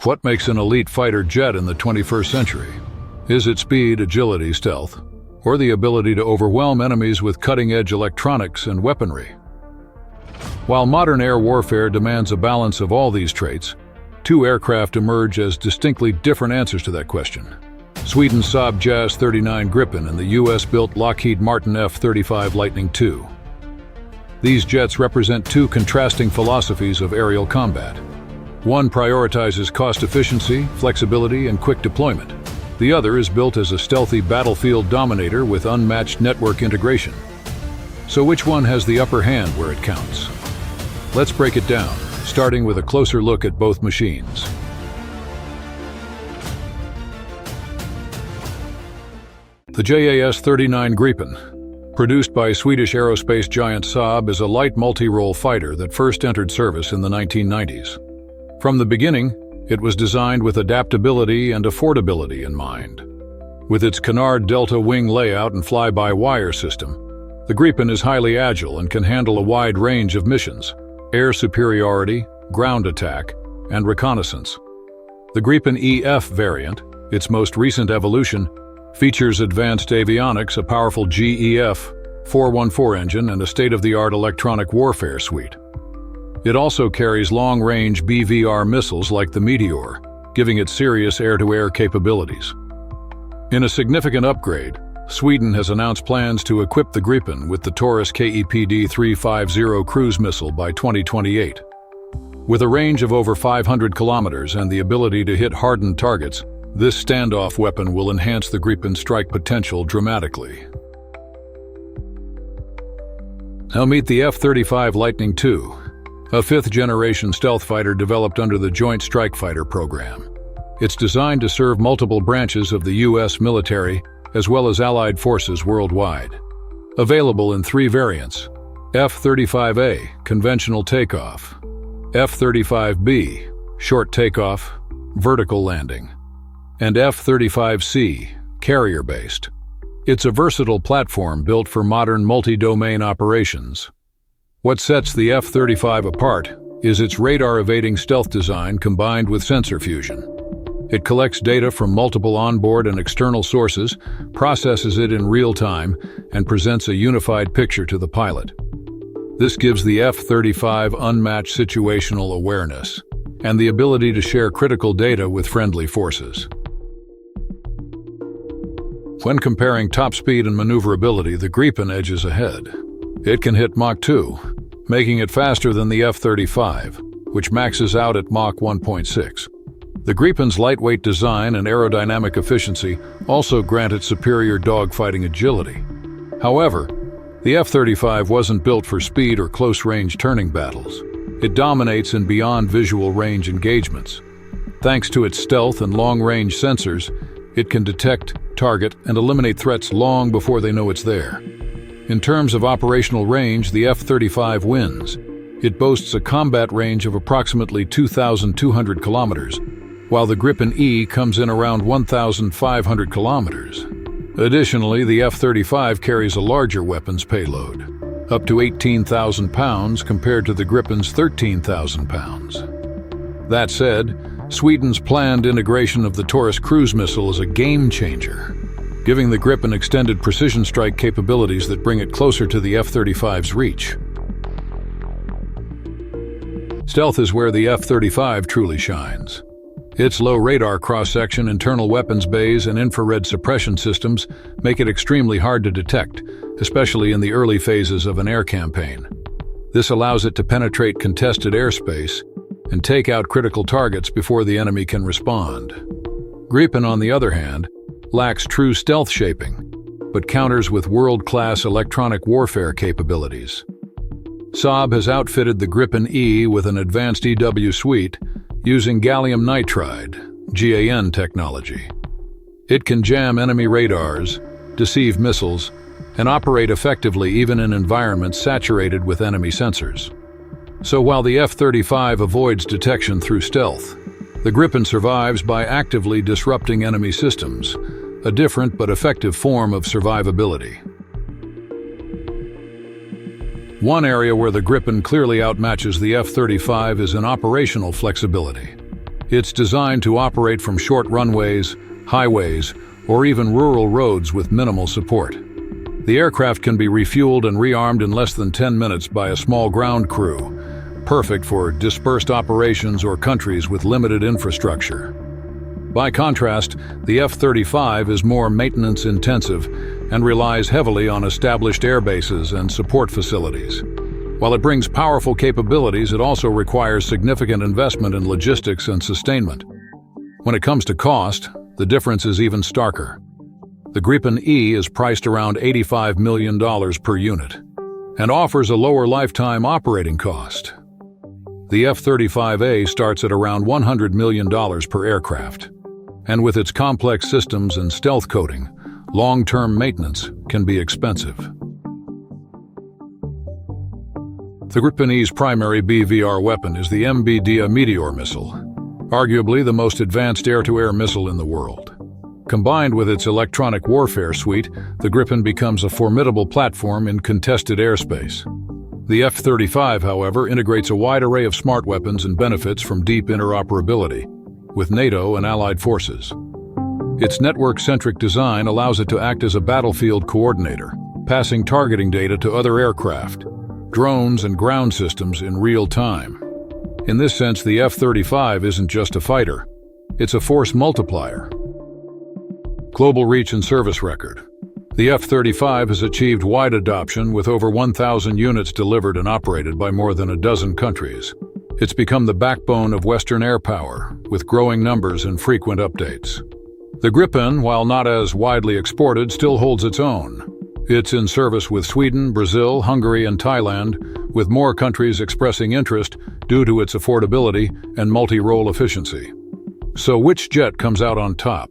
What makes an elite fighter jet in the 21st century? Is it speed, agility, stealth, or the ability to overwhelm enemies with cutting-edge electronics and weaponry? While modern air warfare demands a balance of all these traits, two aircraft emerge as distinctly different answers to that question. Sweden's Saab JAS 39 Gripen and the US-built Lockheed Martin F-35 Lightning II. These jets represent two contrasting philosophies of aerial combat. One prioritizes cost efficiency, flexibility, and quick deployment. The other is built as a stealthy battlefield dominator with unmatched network integration. So which one has the upper hand where it counts? Let's break it down, starting with a closer look at both machines. The JAS 39 Gripen, produced by Swedish aerospace giant Saab, is a light multi-role fighter that first entered service in the 1990s. From the beginning, it was designed with adaptability and affordability in mind. With its canard delta wing layout and fly-by-wire system, the Gripen is highly agile and can handle a wide range of missions: air superiority, ground attack, and reconnaissance. The Gripen EF variant, its most recent evolution, features advanced avionics, a powerful GEF 414 engine, and a state-of-the-art electronic warfare suite. It also carries long-range BVR missiles like the Meteor, giving it serious air-to-air capabilities. In a significant upgrade, Sweden has announced plans to equip the Gripen with the Taurus KEPD-350 cruise missile by 2028. With a range of over 500 kilometers and the ability to hit hardened targets, this standoff weapon will enhance the Gripen's strike potential dramatically. Now meet the F-35 Lightning II, a fifth-generation stealth fighter developed under the Joint Strike Fighter program. It's designed to serve multiple branches of the U.S. military as well as allied forces worldwide. Available in three variants: F-35A, conventional takeoff; F-35B, short takeoff, vertical landing; and F-35C, carrier-based. It's a versatile platform built for modern multi-domain operations. What sets the F-35 apart is its radar-evading stealth design combined with sensor fusion. It collects data from multiple onboard and external sources, processes it in real time, and presents a unified picture to the pilot. This gives the F-35 unmatched situational awareness and the ability to share critical data with friendly forces. When comparing top speed and maneuverability, the Gripen edges ahead. It can hit Mach 2, making it faster than the F-35, which maxes out at Mach 1.6. The Gripen's lightweight design and aerodynamic efficiency also grant it superior dogfighting agility. However, the F-35 wasn't built for speed or close-range turning battles. It dominates in beyond visual range engagements. Thanks to its stealth and long-range sensors, it can detect, target, and eliminate threats long before they know it's there. In terms of operational range, the F-35 wins. It boasts a combat range of approximately 2,200 kilometers, while the Gripen E comes in around 1,500 kilometers. Additionally, the F-35 carries a larger weapons payload, up to 18,000 pounds compared to the Gripen's 13,000 pounds. That said, Sweden's planned integration of the Taurus cruise missile is a game-changer, giving the Gripen extended precision strike capabilities that bring it closer to the F-35's reach. Stealth is where the F-35 truly shines. Its low radar cross-section, internal weapons bays, and infrared suppression systems make it extremely hard to detect, especially in the early phases of an air campaign. This allows it to penetrate contested airspace and take out critical targets before the enemy can respond. Gripen, on the other hand, lacks true stealth shaping, but counters with world-class electronic warfare capabilities. Saab has outfitted the Gripen E with an advanced EW suite using gallium nitride, GaN technology. It can jam enemy radars, deceive missiles, and operate effectively even in environments saturated with enemy sensors. So while the F-35 avoids detection through stealth, the Gripen survives by actively disrupting enemy systems, a different but effective form of survivability. One area where the Gripen clearly outmatches the F-35 is in operational flexibility. It's designed to operate from short runways, highways, or even rural roads with minimal support. The aircraft can be refueled and rearmed in less than 10 minutes by a small ground crew, perfect for dispersed operations or countries with limited infrastructure. By contrast, the F-35 is more maintenance-intensive and relies heavily on established air bases and support facilities. While it brings powerful capabilities, it also requires significant investment in logistics and sustainment. When it comes to cost, the difference is even starker. The Gripen E is priced around $85 million per unit and offers a lower lifetime operating cost. The F-35A starts at around $100 million per aircraft, and with its complex systems and stealth coating, long-term maintenance can be expensive. The Gripen E's primary BVR weapon is the MBDA Meteor missile, arguably the most advanced air-to-air missile in the world. Combined with its electronic warfare suite, the Gripen becomes a formidable platform in contested airspace. The F-35, however, integrates a wide array of smart weapons and benefits from deep interoperability with NATO and allied forces. Its network-centric design allows it to act as a battlefield coordinator, passing targeting data to other aircraft, drones, and ground systems in real time. In this sense, the F-35 isn't just a fighter, it's a force multiplier. Global reach and service record. The F-35 has achieved wide adoption with over 1,000 units delivered and operated by more than a dozen countries. It's become the backbone of Western air power, with growing numbers and frequent updates. The Gripen, while not as widely exported, still holds its own. It's in service with Sweden, Brazil, Hungary, and Thailand, with more countries expressing interest due to its affordability and multi-role efficiency. So which jet comes out on top?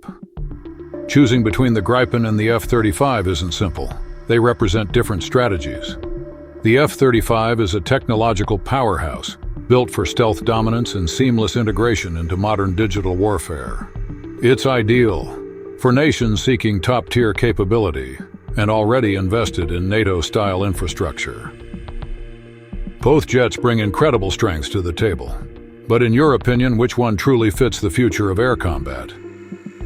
Choosing between the Gripen and the F-35 isn't simple. They represent different strategies. The F-35 is a technological powerhouse, built for stealth dominance and seamless integration into modern digital warfare. It's ideal for nations seeking top-tier capability and already invested in NATO-style infrastructure. Both jets bring incredible strengths to the table. But in your opinion, which one truly fits the future of air combat?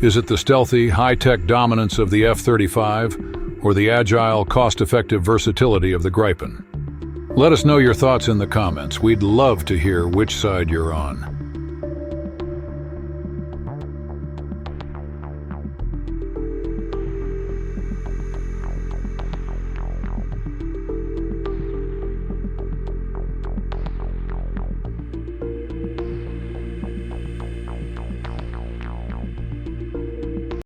Is it the stealthy, high-tech dominance of the F-35 or the agile, cost-effective versatility of the Gripen? Let us know your thoughts in the comments. We'd love to hear which side you're on.